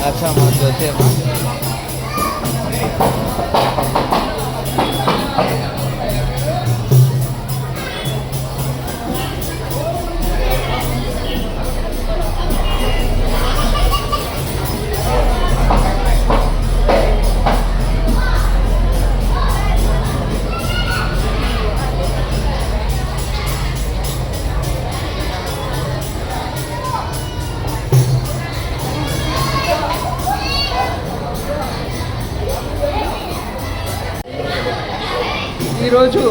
अच्छा मत जोते ఈరోజు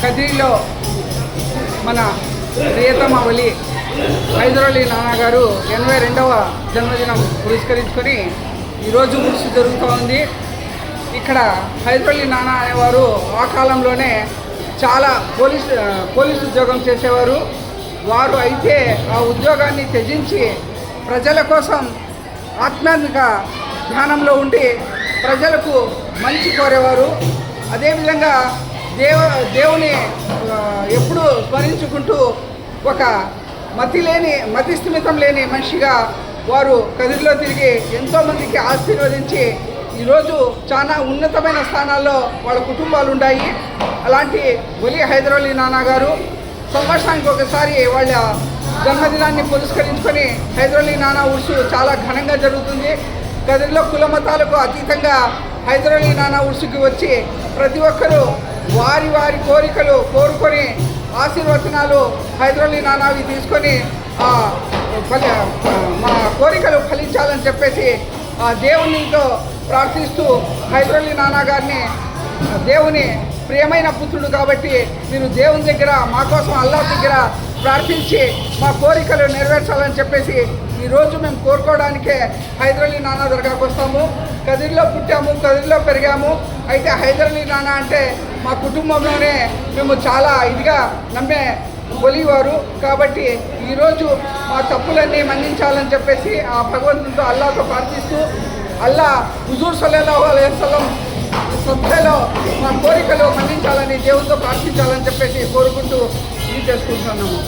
కదిరిలో మన ప్రియతమ వలి హైదరాలీ నాన్న గారు 82వ జన్మదినం పురస్కరించుకొని ఈరోజు ఉరుసు జరుగుతూ ఉంది. ఇక్కడ హైదరాలీ నాన్న అనేవారు ఆ కాలంలోనే చాలా పోలీసు ఉద్యోగం చేసేవారు. వారు అయితే ఆ ఉద్యోగాన్ని త్యజించి ప్రజల కోసం ఆధ్యాత్మిక ధ్యానంలో ఉండి ప్రజలకు మంచి కోరేవారు. అదేవిధంగా దేవుని ఎప్పుడూ స్మరించుకుంటూ ఒక మతి స్థిమితం లేని మనిషిగా వారు కదిరిలో తిరిగి ఎంతోమందికి ఆశీర్వదించి ఈరోజు చాలా ఉన్నతమైన స్థానాల్లో వాళ్ళ కుటుంబాలు ఉన్నాయి. అలాంటి వలి హైదరాలీ నాన్న గారు సంవత్సరానికి ఒకసారి వాళ్ళ జన్మదినాన్ని పురస్కరించుకొని హైదరాలీ నాన్న ఉర్సు చాలా ఘనంగా జరుగుతుంది. కదిరిలో కుల మతాలకు అతీతంగా హైదరాలీ నాన్న ఉర్సుకి వచ్చి ప్రతి ఒక్కరూ వారి కోరికలు కోరుకొని ఆశీర్వచనాలు హైదరాలీ నాన్నవి తీసుకొని మా కోరికలు ఫలించాలని చెప్పేసి ఆ దేవునితో ప్రార్థిస్తూ హైదరాలీ నాన్న గారిని దేవుని ప్రియమైన పుత్రుడు కాబట్టి మీరు దేవుని దగ్గర మా కోసం అల్లాహ్ దగ్గర ప్రార్థించి మా కోరికలు నెరవేర్చాలని చెప్పేసి ఈరోజు మేము కోరుకోవడానికే హైదరాలీ నాన్న దర్గాకు వస్తాము. కదిరిలో పుట్టాము, కదిరిలో పెరిగాము. అయితే హైదరాలీ నాన్న అంటే మా కుటుంబంలోనే మేము చాలా ఇదిగా నమ్మే వలివారు కాబట్టి ఈరోజు మా తప్పులన్నీ మన్నించాలని చెప్పేసి ఆ భగవంతునితో అల్లాహ్తో ప్రార్థిస్తూ అల్లాహ్ హుజూర్ సల్లల్లాహు అలైహి వసల్లం సత్యలో మా కోరికలు మన్నించాలని దేవునితో ప్రార్థించాలని చెప్పేసి కోరుకుంటూ ఇది చేసుకుంటున్నాము.